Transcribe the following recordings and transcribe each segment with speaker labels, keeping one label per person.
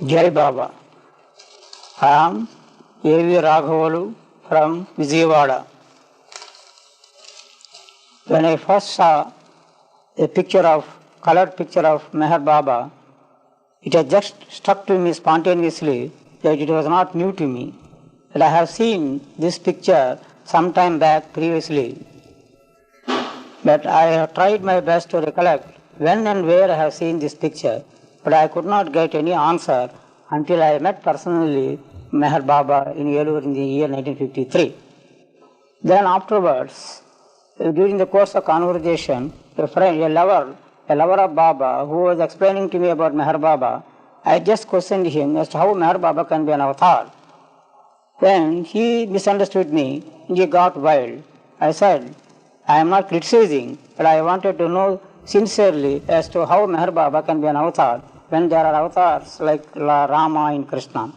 Speaker 1: Jai Baba. I am Adda Veeraghavulu from Vijayawada. When I first saw a colored picture of Meher Baba, it had just struck to me spontaneously that it was not new to me, that I have seen this picture some time back previously. But I have tried my best to recollect when and where I have seen this picture, but I could not get any answer until I met personally Meher Baba in Yelur in the year 1953. Then afterwards, during the course of conversation, a lover of Baba who was explaining to me about Meher Baba, I just questioned him as to how Meher Baba can be an avatar. Then he misunderstood me and he got wild. I said, I am not criticizing, but I wanted to know sincerely as to how Meher Baba can be an avatar when there are avatars like Rama and Krishna.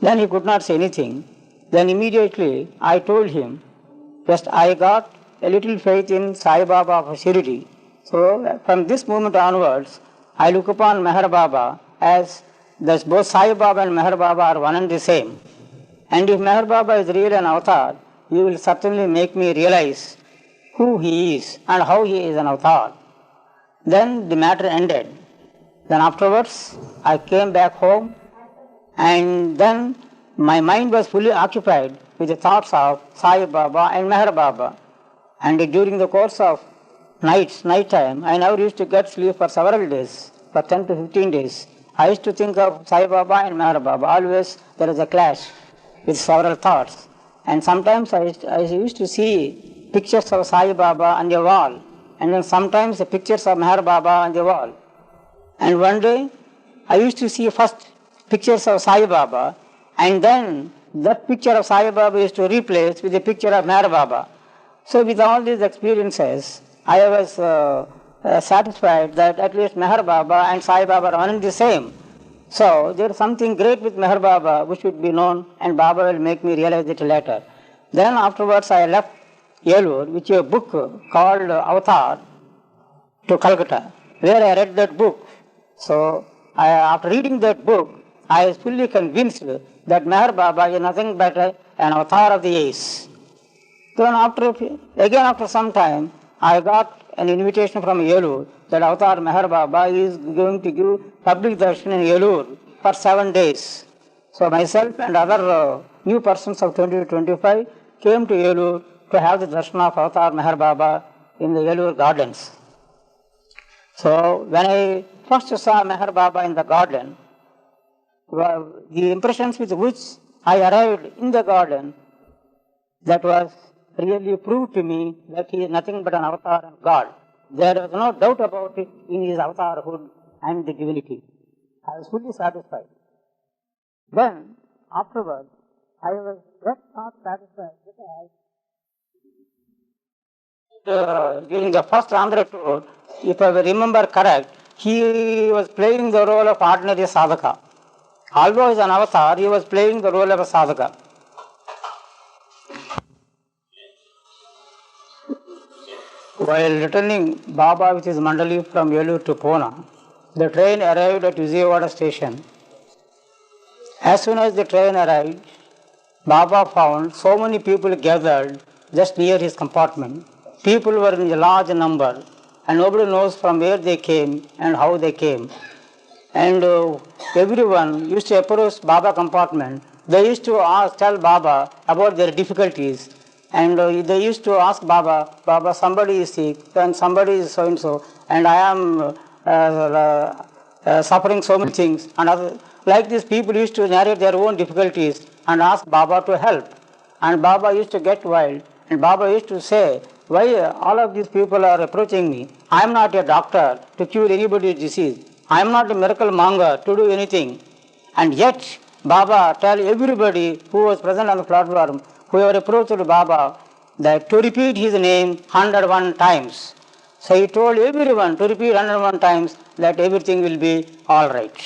Speaker 1: Then he could not say anything. Then immediately I told him, just I got a little faith in Sai Baba of Shirdi. So from this moment onwards, I look upon Meher Baba as both Sai Baba and Meher Baba are one and the same. And if Meher Baba is really an avatar, he will certainly make me realize who he is and how he is an avatar. Then the matter ended. Then afterwards, I came back home and then my mind was fully occupied with the thoughts of Sai Baba and Meher Baba. And during the course of night time, I never used to get sleep for several days, for 10 to 15 days. I used to think of Sai Baba and Meher Baba. Always there is a clash with several thoughts. And sometimes I used to see pictures of Sai Baba on the wall, and then sometimes the pictures of Meher Baba on the wall. And one day, I used to see first pictures of Sai Baba, and then that picture of Sai Baba used to replace with a picture of Meher Baba. So with all these experiences, I was satisfied that at least Meher Baba and Sai Baba are one and the same. So there is something great with Meher Baba which should be known, and Baba will make me realize it later. Then afterwards I left Yelur with a book called Avatar to Calcutta, where I read that book. So after reading that book, I was fully convinced that Meher Baba is nothing but an avatar of the ace. Then after some time, I got an invitation from Yelur that Avatar Meher Baba is going to give public darshan in Yelur for 7 days. So myself and other new persons of 20 to 25 came to Yelur to have the darshan of Avatar Meher Baba in the Yelur gardens. So when I first saw Meher Baba in the garden, the impressions with which I arrived in the garden, that was really proved to me that he is nothing but an avatar of God. There was no doubt about it in his avatarhood and the divinity. I was fully satisfied. Then, afterwards, I was just not satisfied because during the first Andhra tour, if I remember correct, he was playing the role of ordinary sadhaka. Although he is an avatar, he was playing the role of a sadhaka. While returning Baba with his Mandali from Yelur to Pune, the train arrived at Vijayawada station. As soon as the train arrived, Baba found so many people gathered just near his compartment. People were in a large number, and nobody knows from where they came and how they came. And everyone used to approach Baba compartment. They used to tell Baba about their difficulties. And they used to ask Baba, Baba, somebody is sick, and somebody is so-and-so, and I am suffering so many things. And like this, people used to narrate their own difficulties and ask Baba to help. And Baba used to get wild, and Baba used to say, why all of these people are approaching me? I am not a doctor to cure anybody's disease. I am not a miracle monger to do anything. And yet, Baba tell everybody who was present on the platform, whoever approached Baba, that to repeat his name 101 times. So he told everyone to repeat 101 times that everything will be all right.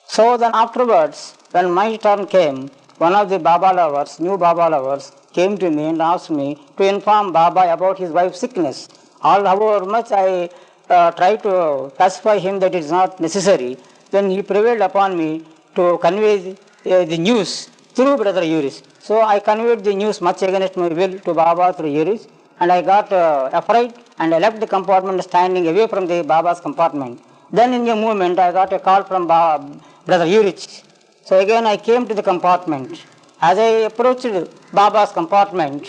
Speaker 1: So then afterwards, when my turn came, one of the Baba lovers, new Baba lovers, came to me and asked me to inform Baba about his wife's sickness. However much I tried to pacify him that it is not necessary, then he prevailed upon me to convey the news through Brother Uris. So I conveyed the news much against my will to Baba through Uris, and I got afraid and I left the compartment standing away from the Baba's compartment. Then in a moment I got a call from Brother Uris. So again I came to the compartment. As I approached Baba's compartment,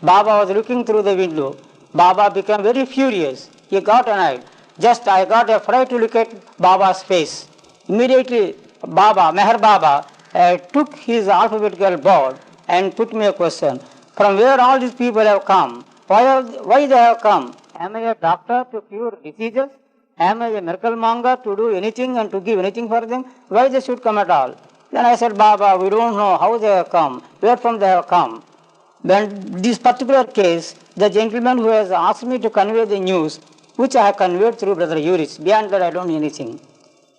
Speaker 1: Baba was looking through the window. Baba became very furious. He got annoyed. Just I got afraid to look at Baba's face. Immediately Baba, Meher Baba, took his alphabetical board and put me a question. From where all these people have come? Why they have come? Am I a doctor to cure diseases? Am I a miracle monger to do anything and to give anything for them? Why they should come at all? Then I said, Baba, we don't know how they have come, where from they have come. Then this particular case, the gentleman who has asked me to convey the news, which I have conveyed through Brother Uris, beyond that I don't know anything.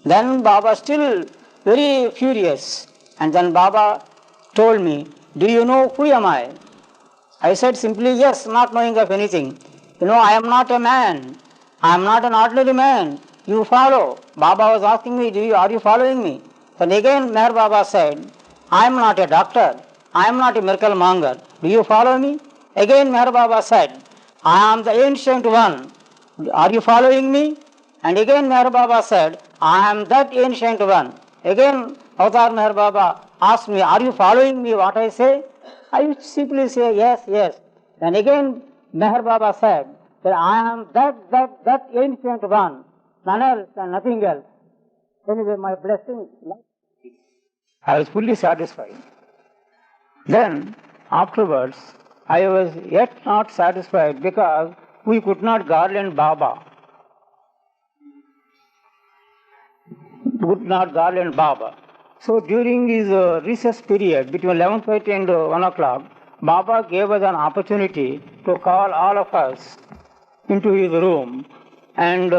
Speaker 1: Then Baba still very furious. And then Baba told me, do you know who am I? I said simply yes, not knowing of anything. You know, I am not a man. I am not an ordinary man. You follow. Baba was asking me, are you following me? Then again Meher Baba said, I am not a doctor. I am not a miracle monger. Do you follow me? Again Meher Baba said, I am the ancient one. Are you following me? And again Meher Baba said, I am that ancient one. Again Avatar Meher Baba asked me, are you following me what I say? I used to simply say, yes, yes. Then again Meher Baba said, that I am that ancient one, none else and nothing else. Anyway, my blessing, I was fully satisfied. Then, afterwards, I was yet not satisfied because we could not garland Baba. So during his recess period between 11:30 and 1 o'clock, Baba gave us an opportunity to call all of us into his room and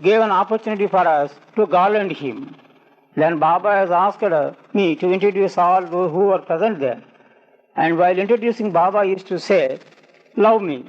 Speaker 1: gave an opportunity for us to garland him. Then Baba has asked me to introduce all those who were present there. And while introducing Baba, he used to say, love me.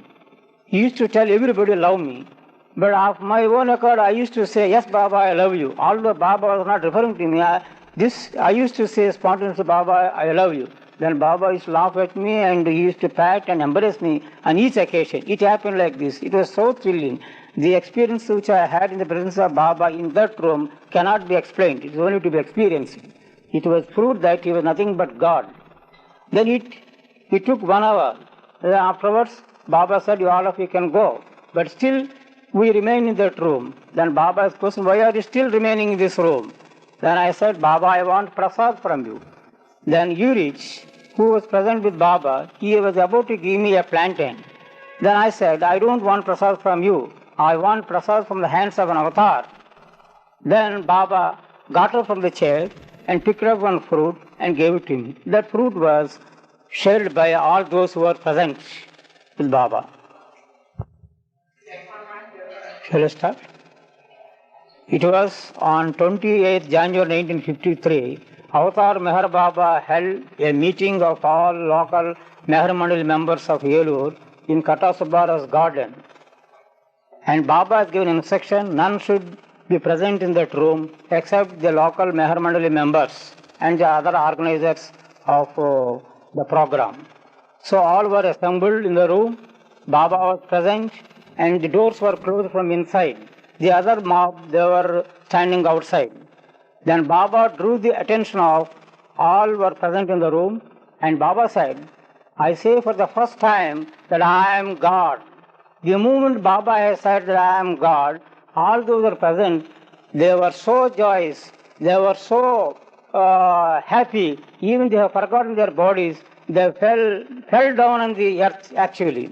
Speaker 1: He used to tell everybody, love me. But of my own accord, I used to say, yes, Baba, I love you. Although Baba was not referring to me, I used to say spontaneously, Baba, I love you. Then Baba used to laugh at me and he used to pat and embrace me on each occasion. It happened like this. It was so thrilling. The experience which I had in the presence of Baba in that room cannot be explained. It is only to be experienced. It was proved that he was nothing but God. Then it took 1 hour. Then afterwards, Baba said, all of you can go. But still, we remain in that room. Then Baba's question, why are you still remaining in this room? Then I said, Baba, I want prasad from you. Then Urich, who was present with Baba, he was about to give me a plantain. Then I said, I don't want prasad from you. I want prasad from the hands of an avatar. Then Baba got up from the chair and picked up one fruit and gave it to me. That fruit was shared by all those who were present with Baba. Shall I start? It was on 28th January 1953. Avatar Meher Baba held a meeting of all local Meher Mandali members of Yelur in Kattasubara's garden. And Baba has given instruction, none should be present in that room except the local Meher Mandali members and the other organizers of the program. So all were assembled in the room. Baba was present and the doors were closed from inside. The other mob, they were standing outside. Then Baba drew the attention of all were present in the room and Baba said, I say for the first time that I am God. The moment Baba has said that I am God, all those who are present, they were so joyous, they were so happy, even they have forgotten their bodies, they fell down on the earth actually.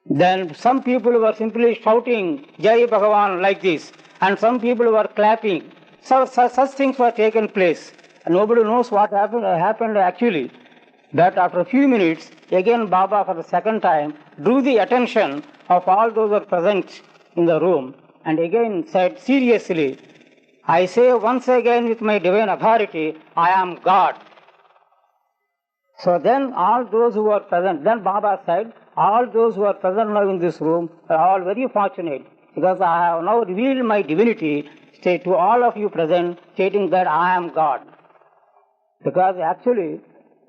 Speaker 1: Then some people were simply shouting, Jai Bhagavan like this, and some people were clapping. So such things were taken place. And nobody knows what happened actually. But after a few minutes, again Baba for the second time drew the attention of all those who were present in the room and again said seriously, I say once again with my divine authority, I am God. So then all those who were present, then Baba said, all those who are present now in this room are all very fortunate because I have now revealed my divinity to all of you present, stating that I am God. Because actually,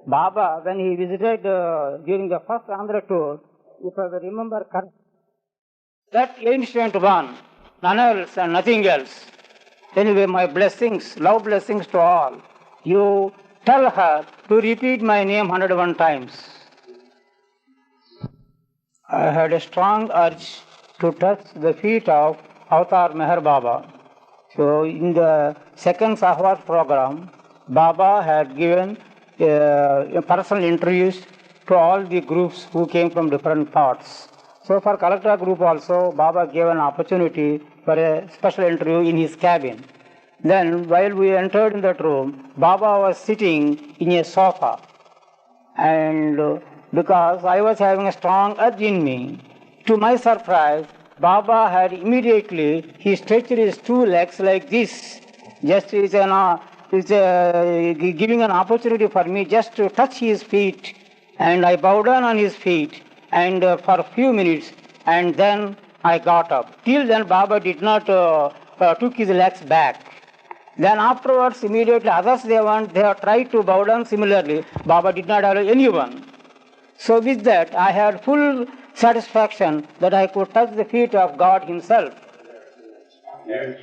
Speaker 1: Baba, when he visited during the first Andhra tour, if I remember correctly, that ancient one, none else and nothing else. Anyway, my blessings, love blessings to all. You tell her to repeat my name 101 times. I had a strong urge to touch the feet of Avatar Meher Baba. So in the second Sahwat program, Baba had given personal interviews to all the groups who came from different parts. So for Collector group also, Baba gave an opportunity for a special interview in his cabin. Then while we entered in that room, Baba was sitting in a sofa. And because I was having a strong urge in me, to my surprise, Baba had immediately, he stretched his two legs like this, just giving an opportunity for me just to touch his feet. And I bowed down on his feet and for a few minutes, and then I got up. Till then, Baba did not took his legs back. Then afterwards, immediately others they have tried to bow down similarly. Baba did not allow anyone. So with that, I had full satisfaction that I could touch the feet of God Himself. Yes.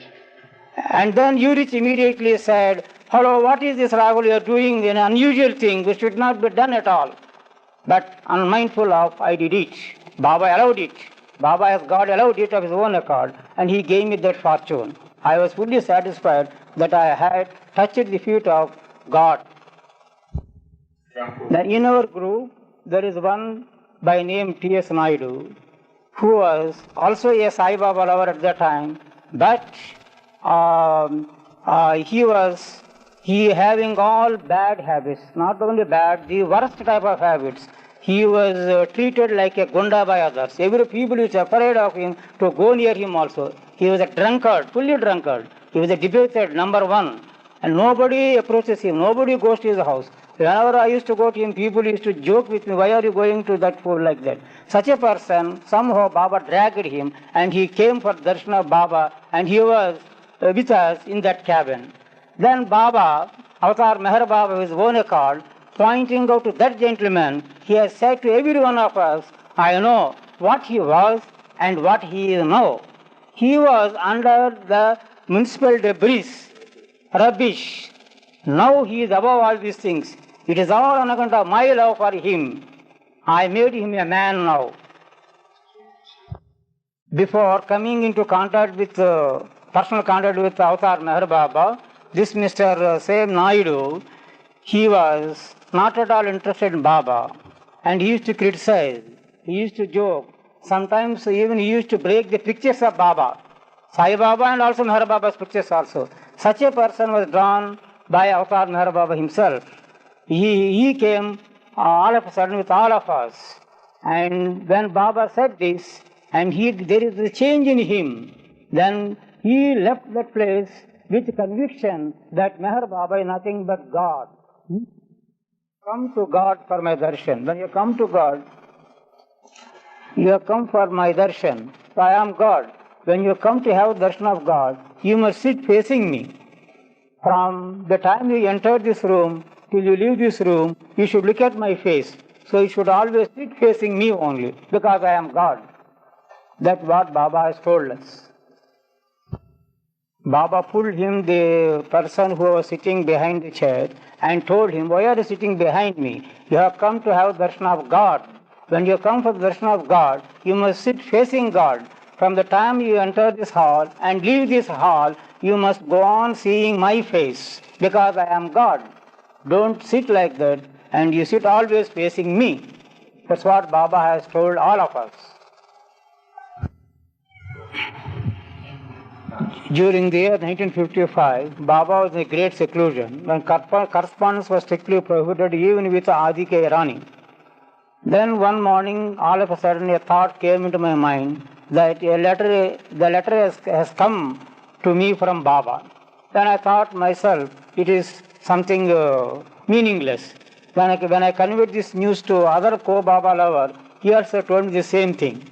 Speaker 1: And then Urich immediately said, "Hello, what is this, Rahul? You are doing an unusual thing which should not be done at all." But unmindful of, I did it. Baba allowed it. Baba as God allowed it of his own accord, and he gave me that fortune. I was fully satisfied that I had touched the feet of God. Then in our group, there is one by name T.S. Naidu, who was also a Sai Baba lover at that time, but he having all bad habits, not only bad, the worst type of habits. He was treated like a gunda by others. Every people is afraid of him to go near him also. He was a drunkard, fully drunkard. He was a debated number one. And nobody approaches him, nobody goes to his house. Whenever I used to go to him, people used to joke with me, "Why are you going to that fool like that?" Such a person, somehow Baba dragged him, and he came for darshan of Baba, and he was with us in that cabin. Then Baba, Avatar Meher Baba, his own accord, pointing out to that gentleman, he has said to every one of us, "I know what he was and what he is now." He was under the municipal debris, rubbish. Now he is above all these things. It is all on account of my love for him. I made him a man now. Before coming into contact with, personal contact with Avatar Meher Baba, this Mr. Same Naidu, he was not at all interested in Baba. And he used to criticize, he used to joke. Sometimes even he used to break the pictures of Baba. Sai Baba and also Meher Baba's pictures also. Such a person was drawn by Avatar Meher Baba himself. He came all of a sudden with all of us. And when Baba said this, and there is a change in him, then he left that place with conviction that Meher Baba is nothing but God. Come to God for my darshan. When you come to God, you have come for my darshan. So I am God. When you come to have darshan of God, you must sit facing me. From the time you enter this room till you leave this room, you should look at my face. So you should always sit facing me only, because I am God. That's what Baba has told us. Baba pulled him, the person who was sitting behind the chair, and told him, "Why are you sitting behind me? You have come to have darshan of God. When you come for the darshan of God, you must sit facing God. From the time you enter this hall and leave this hall, you must go on seeing my face, because I am God. Don't sit like that, and you sit always facing me." That's what Baba has told all of us. During the year 1955, Baba was in a great seclusion, when correspondence was strictly prohibited even with Adi K. Irani. Then one morning, all of a sudden, a thought came into my mind that the letter has come to me from Baba. Then I thought myself, it is something meaningless. When I conveyed this news to other co-Baba lover, he also told me the same thing.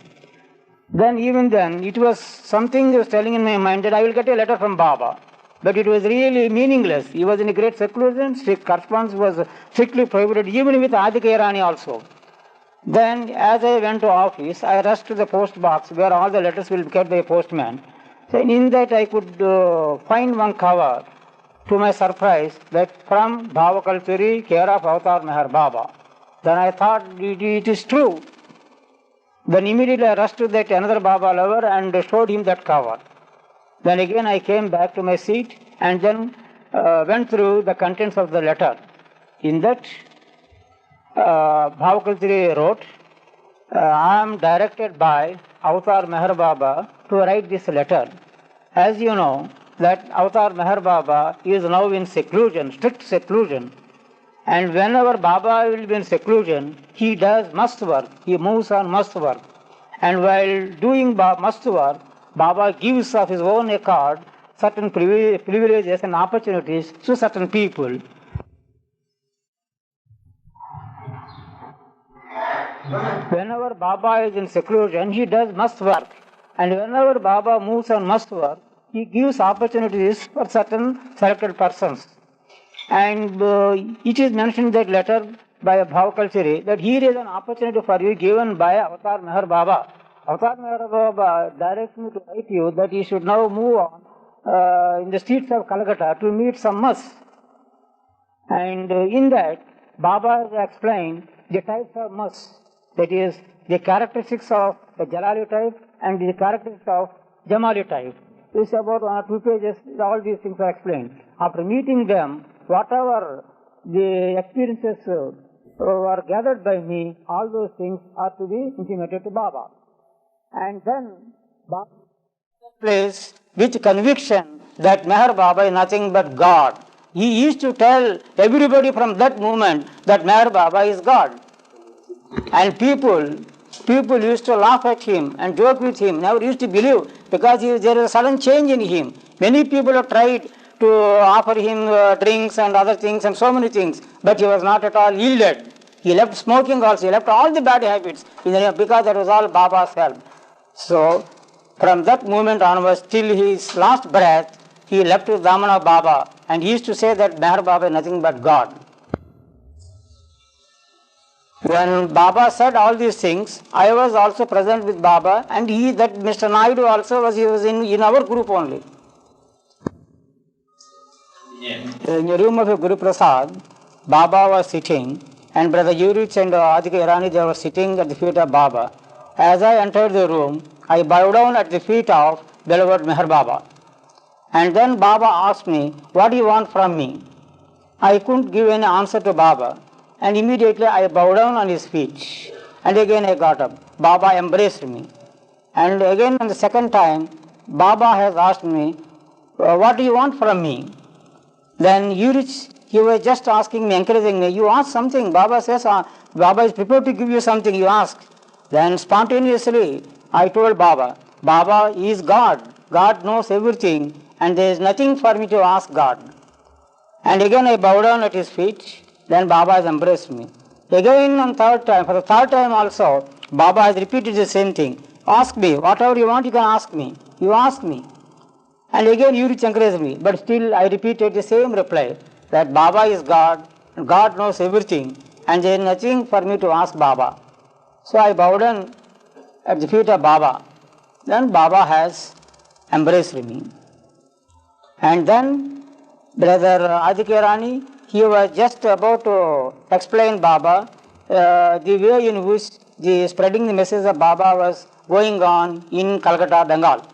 Speaker 1: Then even then, it was something was telling in my mind that I will get a letter from Baba. But it was really meaningless. He was in a great seclusion. Strict correspondence was strictly prohibited, even with Adda Veeraghavulu also. Then, as I went to office, I rushed to the post box where all the letters will be kept by a postman. So in that I could find one cover. To my surprise, that from Bhavakalpuri, care of Avatar Meher Baba. Then I thought it is true. Then immediately I rushed to that another Baba lover and showed him that cover. Then again I came back to my seat and then went through the contents of the letter. In that, Bhavakalpuri wrote, I am directed by Avatar Meher Baba to write this letter. As you know, that Avatar Meher Baba is now in seclusion, strict seclusion. And whenever Baba will be in seclusion, he does must work, he moves on must work. And while doing must work, Baba gives of his own accord certain privileges and opportunities to certain people. Whenever Baba is in seclusion, he does must work. And whenever Baba moves on must work, he gives opportunities for certain selected persons. And it is mentioned in that letter by Bhavakalpuri that here is an opportunity for you given by Avatar Meher Baba. Avatar Meher Baba directs me to write you that you should now move on in the streets of Calcutta to meet some must. And in that, Baba has explained the types of must, that is, the characteristics of the Jalali type and the characteristics of Jamali type. It's about 1 or 2 pages, all these things are explained. After meeting them, whatever the experiences were gathered by me, all those things are to be intimated to Baba. And then Baba plays with conviction that Meher Baba is nothing but God. He used to tell everybody from that moment that Meher Baba is God. And people used to laugh at him and joke with him, never used to believe, because there is a sudden change in him. Many people have tried to offer him drinks and other things and so many things, but he was not at all yielded. He left smoking also, he left all the bad habits, because that was all Baba's help. So, from that moment onwards, till his last breath, he left the Daman of Baba, and he used to say that Meher Baba is nothing but God. When Baba said all these things, I was also present with Baba, and that Mr. Naidu also was in our group only. Yeah. In the room of Guru Prasad, Baba was sitting, and Brother Yurich and Adda Veeraghavulu, they were sitting at the feet of Baba. As I entered the room, I bowed down at the feet of beloved Meher Baba. And then Baba asked me, what do you want from me? I couldn't give any answer to Baba. And immediately I bowed down on his feet. And again I got up. Baba embraced me. And again on the second time, Baba has asked me, what do you want from me? Then Yurich, he was just asking me, encouraging me, you ask something. Baba says, Baba is prepared to give you something, you ask. Then spontaneously I told Baba, Baba is God. God knows everything, and there is nothing for me to ask God. And again I bowed down at his feet. Then Baba has embraced me. Again on third time, for the third time also, Baba has repeated the same thing. Ask me, whatever you want you can ask me. You ask me. And again Yurich encouraged me, but still I repeated the same reply, that Baba is God, and God knows everything, and there is nothing for me to ask Baba. So I bowed down at the feet of Baba. Then Baba has embraced me. And then Brother Adda Veeraghavulu, he was just about to explain Baba the way in which the spreading the message of Baba was going on in Calcutta, Bengal.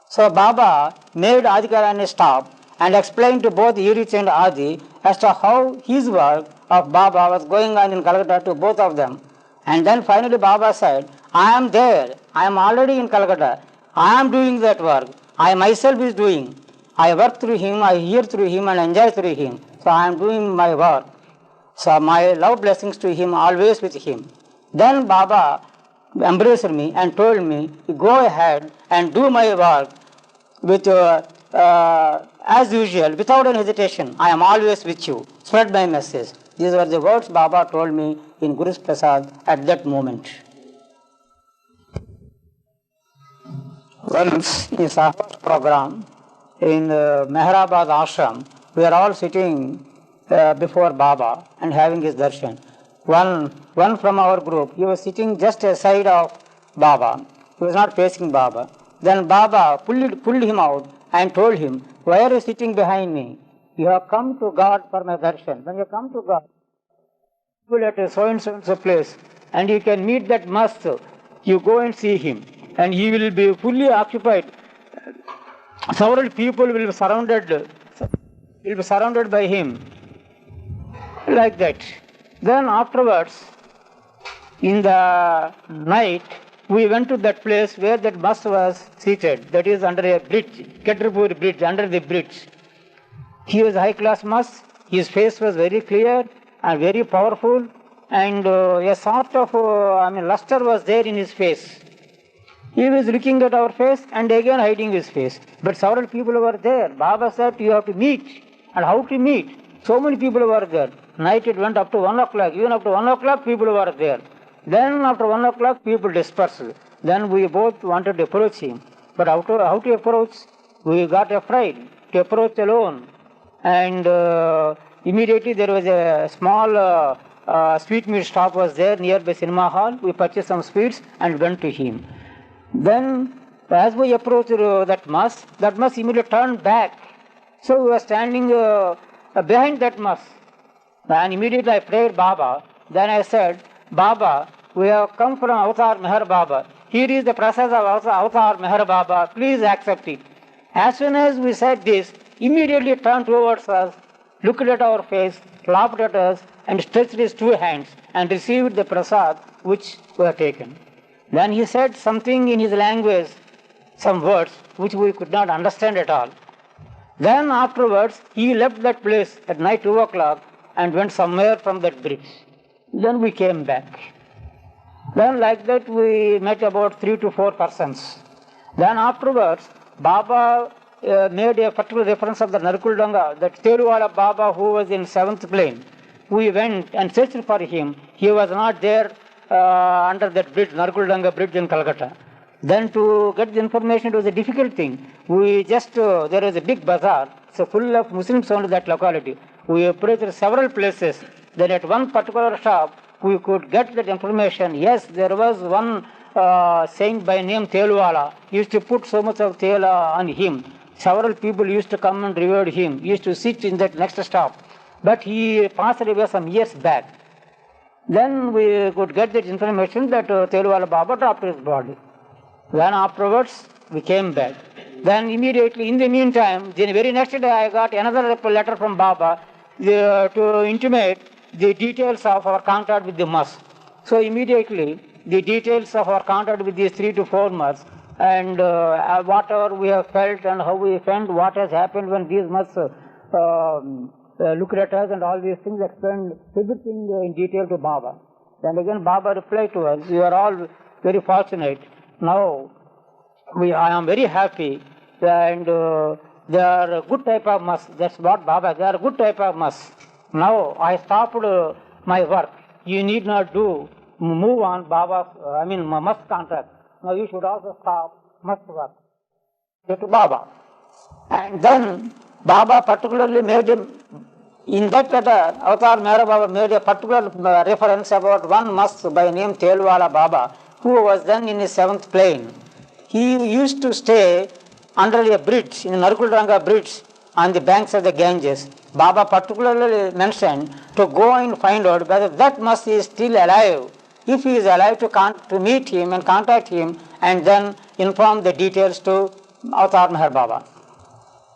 Speaker 1: So Baba made Adda Veeraghavulu stop and explained to both Yurich and Adi as to how his work of Baba was going on in Calcutta to both of them. And then finally Baba said, I am there, I am already in Calcutta, I am doing that work, I myself is doing. I work through him, I hear through him and enjoy through him. So I am doing my work. So my love blessings to him, always with him. Then Baba embraced me and told me, go ahead and do my work with as usual, without any hesitation. I am always with you. Spread my message. These were the words Baba told me in Guru's Prasad at that moment. Once in Sahaba program in Meherabad ashram, we are all sitting before Baba and having his darshan. One from our group, he was sitting just aside of Baba. He was not facing Baba. Then Baba pulled him out and told him, "Why are you sitting behind me? You have come to God for my darshan. When you come to God, you will at a so and so place, and you can meet that master. You go and see him, and he will be fully occupied. Several people will be surrounded by him, like that." Then afterwards, in the night, we went to that place where that master was seated. That is under a bridge, Ketrapur bridge, under the bridge. He was high-class master. His face was very clear and very powerful, and a sort of luster was there in his face. He was looking at our face and again hiding his face. But several people were there. Baba said, "You have to meet." And how to meet? So many people were there. Night it went up to 1 o'clock. Even up to 1 o'clock people were there. Then after 1 o'clock people dispersed. Then we both wanted to approach him. But how to approach? We got afraid to approach alone. And immediately there was a small sweetmeat shop was there nearby cinema hall. We purchased some sweets and went to him. Then as we approached that mosque immediately turned back. So we were standing behind that mosque. And immediately I prayed Baba. Then I said, "Baba, we have come from Avatar Meher Baba. Here is the process of Avatar Meher Baba. Please accept it." As soon as we said this, immediately turned towards us, looked at our face, laughed at us, and stretched his two hands and received the prasad which were taken. Then he said something in his language, some words which we could not understand at all. Then afterwards, he left that place at night 2 o'clock and went somewhere from that bridge. Then we came back. Then like that we met about 3 to 4 persons. Then afterwards, Baba made a particular reference of the Narkuldanga, that Teluvala Baba who was in 7th plane. We went and searched for him. He was not there under that bridge, Narkuldanga bridge in Calcutta. Then to get the information, it was a difficult thing. We just, there was a big bazaar, so full of Muslims only that locality. We approached several places. Then at one particular shop, we could get that information. Yes, there was one saint by name Teluvala. He used to put so much of Tela on him. Several people used to come and revere him. He used to sit in that next stop. But he passed away some years back. Then we could get that information that Teluvala Baba dropped his body. Then afterwards, we came back. Then immediately, in the meantime, the very next day I got another letter from Baba to intimate the details of our contact with the mosque. So immediately, the details of our contact with these 3 to 4 mosques and whatever we have felt and how we felt, what has happened when these mosques looked at us and all these things, explained everything in detail to Baba. Then again Baba replied to us, "You are all very fortunate. Now, I am very happy and they are a good type of mosque." That's what Baba, they are a good type of mosque. Now, I stopped my work. You need not move on Baba's, mosque contract. Now you should also stop mosque work. Say to Baba. And then Baba particularly made in that letter, Avatar Meher Baba made a particular reference about one mosque by name Teluvala Baba, who was then in his 7th plane. He used to stay under a bridge, in the Narkuldanga bridge, on the banks of the Ganges. Baba particularly mentioned to go and find out whether that mosque is still alive. If he is alive, to meet him and contact him and then inform the details to Avatar Meher Baba.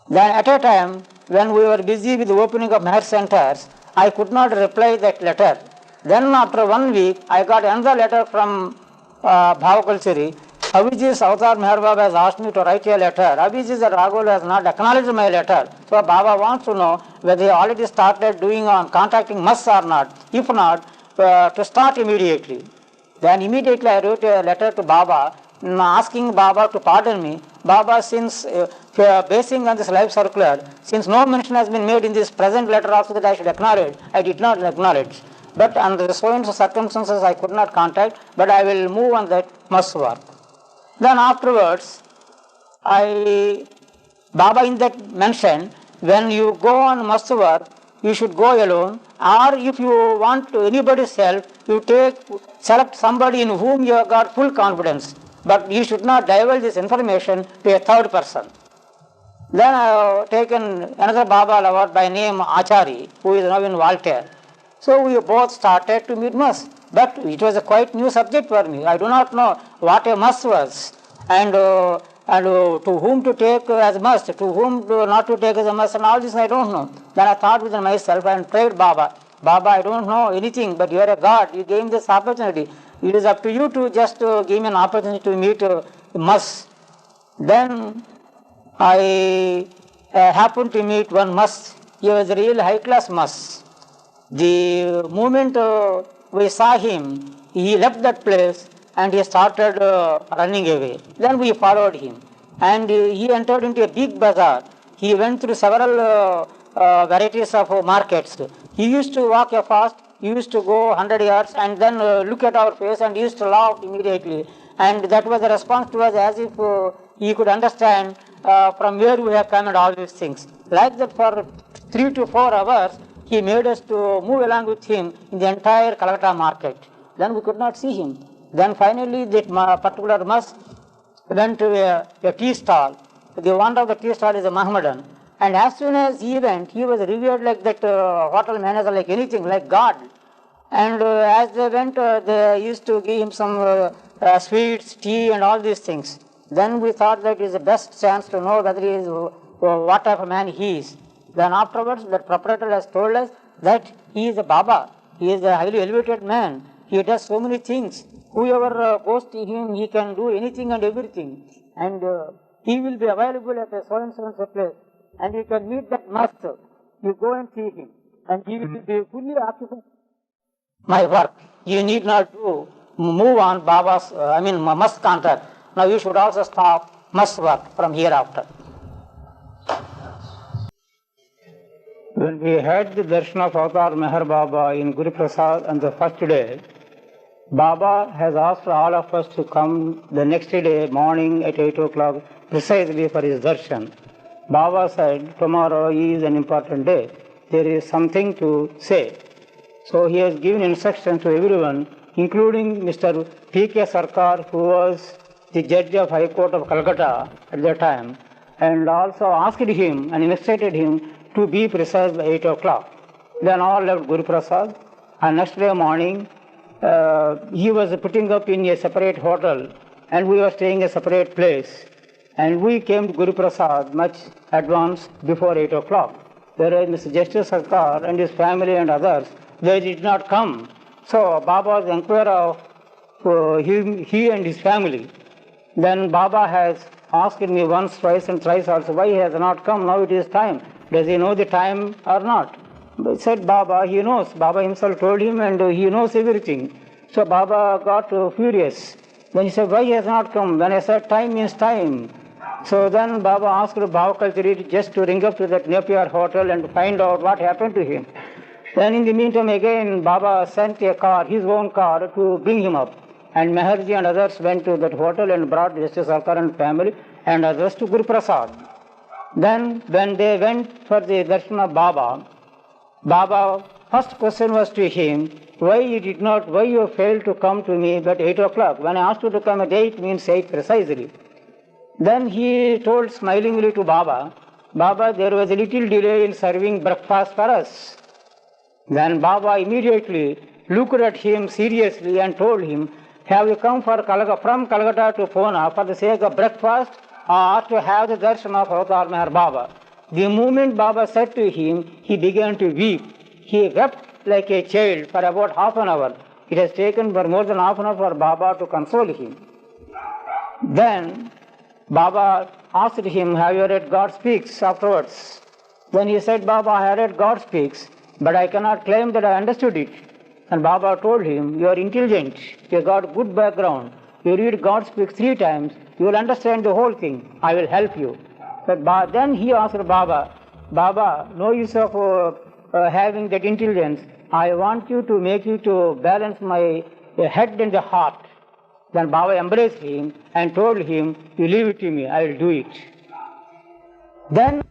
Speaker 1: Then at a time, when we were busy with the opening of Meher centers, I could not reply that letter. Then after 1 week, I got another letter from Bhavakulsiri. Abhijit Avatar Meher Baba has asked me to write a letter. Abhijit Raghavulu has not acknowledged my letter. So Baba wants to know whether he already started contacting mosques or not. If not, to start immediately. Then immediately I wrote a letter to Baba asking Baba to pardon me. Baba, since basing on this live circular, since no mention has been made in this present letter also that I should acknowledge, I did not acknowledge. But under so and so circumstances I could not contact, but I will move on that mosque work. Then afterwards, Baba in that mentioned, when you go on must work, you should go alone, or if you want to anybody's help, you select somebody in whom you have got full confidence, but you should not divulge this information to a third person. Then I have taken another Baba award by name Achari, who is now in Voltaire. So we both started to meet must, but it was a quite new subject for me. I do not know what a must was, and to whom to take as must, to whom not to take as a must, and all this I don't know. Then I thought within myself and prayed Baba, Baba, I don't know anything, but you are a God, you gave me this opportunity. It is up to you to just give me an opportunity to meet must. Then I happened to meet one must. He was a real high-class must. The moment we saw him, he left that place and he started running away. Then we followed him, and he entered into a big bazaar. He went through several varieties of markets. He used to walk fast. He used to go 100 yards and then look at our face and used to laugh immediately. And that was a response to us, as if he could understand from where we have come and all these things. Like that, for 3 to 4 hours, he made us to move along with him in the entire Calcutta market. Then we could not see him. Then finally, that particular must went to a tea stall. The owner of the tea stall is a Mohammedan. And as soon as he went, he was revered like that hotel manager, like anything, like God. And as they went, they used to give him some sweets, tea, and all these things. Then we thought that it is the best chance to know whether he is what type of man he is. Then afterwards, the proprietor has told us that he is a Baba. He is a highly elevated man. He does so many things. Whoever goes to him, he can do anything and everything. And he will be available at a so and so place. And you can meet that master. You go and see him. And he will be fully occupied. My work. You need not to move on Baba's, must contract. Now you should also stop must work from hereafter. When we had the darshan of Avatar Meher Baba in Guru Prasad on the first day, Baba has asked all of us to come the next day morning at 8 o'clock precisely for his darshan. Baba said, tomorrow is an important day. There is something to say. So he has given instructions to everyone, including Mr. P.K. Sarkar, who was the judge of High Court of Calcutta at that time, and also asked him and instructed him to be precise by 8 o'clock. Then all left Guru Prasad, and next day morning, he was putting up in a separate hotel, and we were staying in a separate place. And we came to Guru Prasad much advance before 8 o'clock. Whereas Mr. Justice Sarkar and his family and others, they did not come. So Baba was inquired of he and his family. Then Baba has asked me once, twice and thrice also, why he has not come? Now it is time. Does he know the time or not? He said Baba, he knows. Baba himself told him, and he knows everything. So Baba got furious. Then he said, why he has not come? When I said time means time. So then Baba asked Bhava Kalchari just to ring up to that Napier hotel and find out what happened to him. Then in the meantime again Baba sent a car, his own car, to bring him up. And Meherji and others went to that hotel and brought Justice Sarkar and family and others to Guru Prasad. Then when they went for the darshan of Baba, Baba, first question was to him, why you failed to come to me at 8 o'clock? When I asked you to come at 8 means 8 precisely. Then he told smilingly to Baba, Baba, there was a little delay in serving breakfast for us. Then Baba immediately looked at him seriously and told him, have you come from Calcutta to Pune for the sake of breakfast or to have the darshan of Avatar Meher Baba? The moment Baba said to him, he began to weep. He wept like a child for about half an hour. It has taken for more than half an hour for Baba to console him. Then Baba asked him, have you read God Speaks afterwards? Then he said, Baba, I have read God Speaks, but I cannot claim that I understood it. And Baba told him, you are intelligent, you have got good background, you read God Speaks 3 times, you will understand the whole thing, I will help you. But then he asked Baba, Baba, no use of having that intelligence, I want you to make you to balance my head and the heart. Then Baba embraced him and told him, you leave it to me, I will do it. Then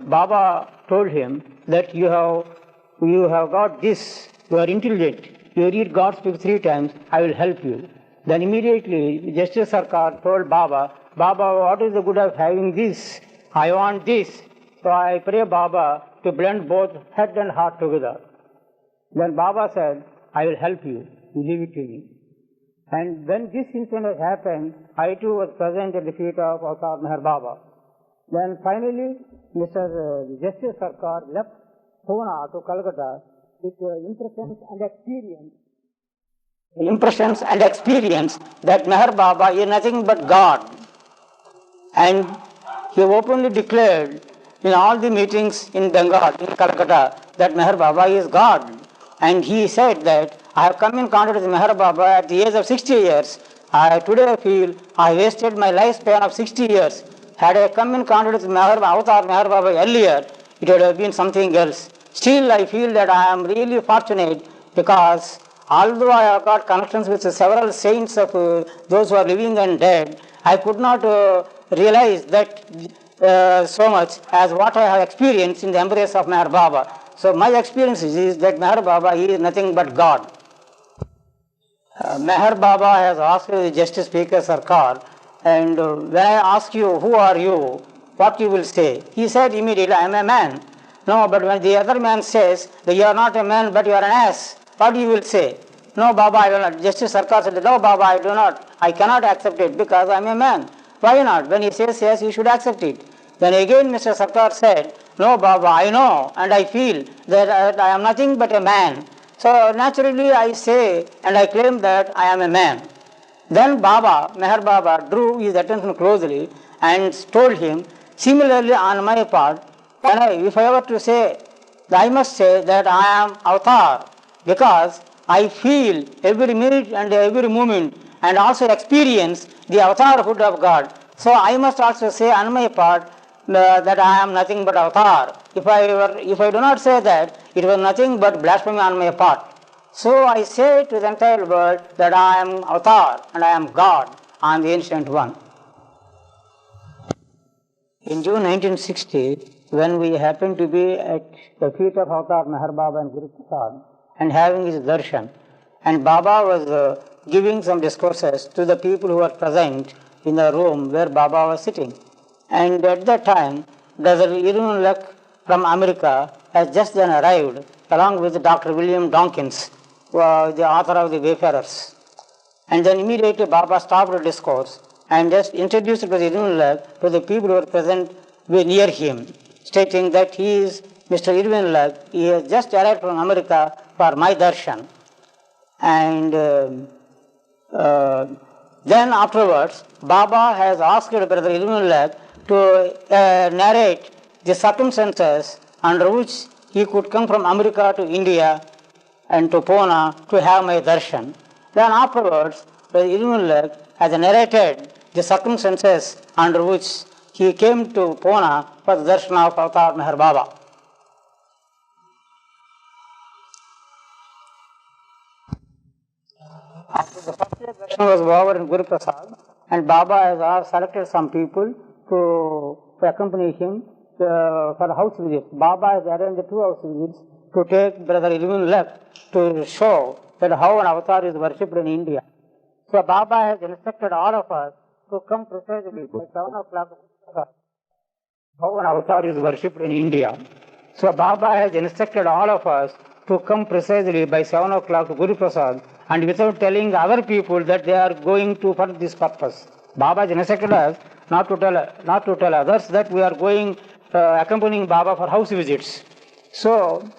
Speaker 1: Baba told him that you have got this, you are intelligent, you read God speak 3 times, I will help you. Then immediately Justice Sarkar told Baba, Baba, what is the good of having this? I want this. So I pray Baba to blend both head and heart together. Then Baba said, I will help you, you leave it to me. And when this incident has happened, I too was present at the feet of Avatar Meher Baba. Then finally, Mr. Justice Sarkar left Pune to Calcutta with impressions and experience that Meher Baba is nothing but God. And he openly declared in all the meetings in Bengal, in Calcutta, that Meher Baba is God. And he said that I have come in contact with Meher Baba at the age of 60 years. Today I feel I wasted my lifespan of 60 years. Had I come in contact with Avatar Meher Baba earlier, it would have been something else. Still, I feel that I am really fortunate because although I have got connections with several saints of those who are living and dead, I could not realize that so much as what I have experienced in the embrace of Meher Baba. So my experience is that Meher Baba is nothing but God. Meher Baba has asked the Justice Speaker Sarkar, and when I ask you, who are you, what you will say? He said immediately, I am a man. No, but when the other man says that you are not a man but you are an ass, what you will say? No, Baba, I will not. Justice Sarkar said, no, Baba, I do not. I cannot accept it because I am a man. Why not? When he says yes, you should accept it. Then again Mr. Sarkar said, no, Baba, I know and I feel that I am nothing but a man. So naturally I say and I claim that I am a man. Then Baba, Meher Baba, drew his attention closely and told him, similarly on my part, if I were to say, I must say that I am Avatar because I feel every minute and every moment and also experience the avatarhood of God. So I must also say on my part that I am nothing but Avatar. If I do not say that, it was nothing but blasphemy on my part. So I say to the entire world that I am Avatar and I am God, I am the Ancient One. In June 1960, when we happened to be at the feet of Avatar Meher Baba and Guru Prasad and having his darshan, and Baba was giving some discourses to the people who were present in the room where Baba was sitting. And at that time, Brother Irwin Luck from America has just then arrived along with Dr. William Dawkins, the author of The Wayfarers. And then immediately Baba stopped the discourse and just introduced Brother Irwin Luck to the people who were present near him, stating that he is Mr. Irwin Luck. He has just arrived from America for my darshan. And then afterwards, Baba has asked Brother Irwin Luck to narrate the circumstances under which he could come from America to India and to Pune to have my darshan. Then afterwards, Brother Irwin Luck has narrated the circumstances under which he came to Pune for the darshan of Avatar Meher Baba. After the first day darshan was over in Guru Prasad, and Baba has selected some people to accompany him for house visits. Baba has arranged 2 house visits to take Brother Irwin Luck to show that how an avatar is worshipped in India. So Baba has instructed all of us to come precisely by 7 o'clock how an avatar is worshipped in India. So Baba has instructed all of us to come precisely by 7 o'clock to Guru Prasad and without telling other people that they are going to for this purpose. Baba has instructed us not to tell others that we are going accompanying Baba for house visits. So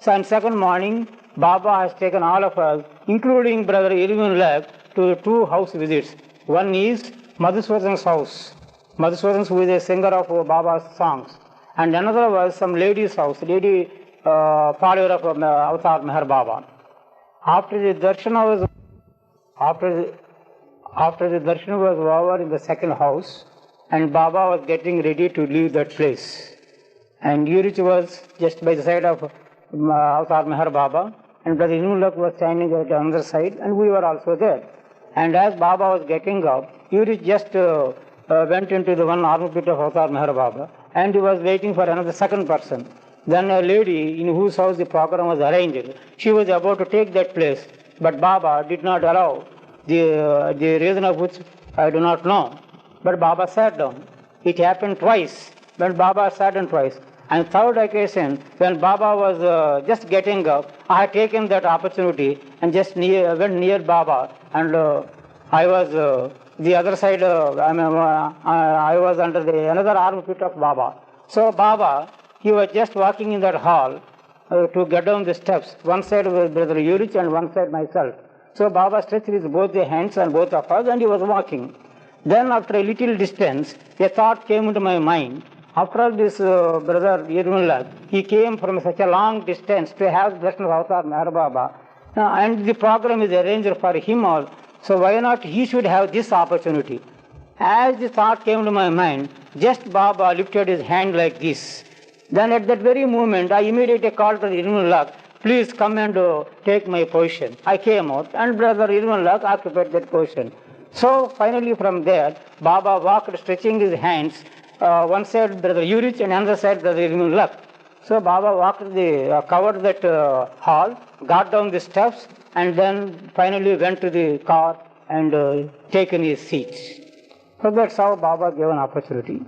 Speaker 1: on second morning, Baba has taken all of us, including Brother Irwin Luck, to 2 house visits. One is Madhuswadan's house. Madhuswadan, who is a singer of Baba's songs. And another was some lady's house, lady follower of Avatar Meher Baba. After the darshan was over in the second house, and Baba was getting ready to leave that place. And Urich was just by the side of Avatar Meher Baba, and Brother Irwin Luck was standing at the other side, and we were also there. And as Baba was getting up, Yuri just went into the one armpit of Avatar Meher Baba, and he was waiting for another second person. Then a lady in whose house the program was arranged, she was about to take that place, but Baba did not allow, the reason of which I do not know. But Baba sat down. It happened twice, when Baba sat down twice. And third occasion, when Baba was just getting up, I had taken that opportunity and just went near Baba, and I was the other side, I was under another armpit of Baba. So Baba, he was just walking in that hall to get down the steps. One side was Brother Urich and one side myself. So Baba stretched his both the hands on both of us, and he was walking. Then after a little distance, a thought came into my mind. After all, this Brother Irwin Luck, he came from such a long distance to have the blessing of Avatar Meher Baba, and the program is arranged for him all. So why not he should have this opportunity? As the thought came to my mind, just Baba lifted his hand like this. Then at that very moment, I immediately called Brother Irwin Luck, please come and take my position. I came out, and Brother Irwin Luck occupied that position. So finally from there, Baba walked stretching his hands, one side Brother Urich and another side Brother Irwin Luck. So Baba walked covered that hall, got down the steps, and then finally went to the car and taken his seat. So that's how Baba gave an opportunity.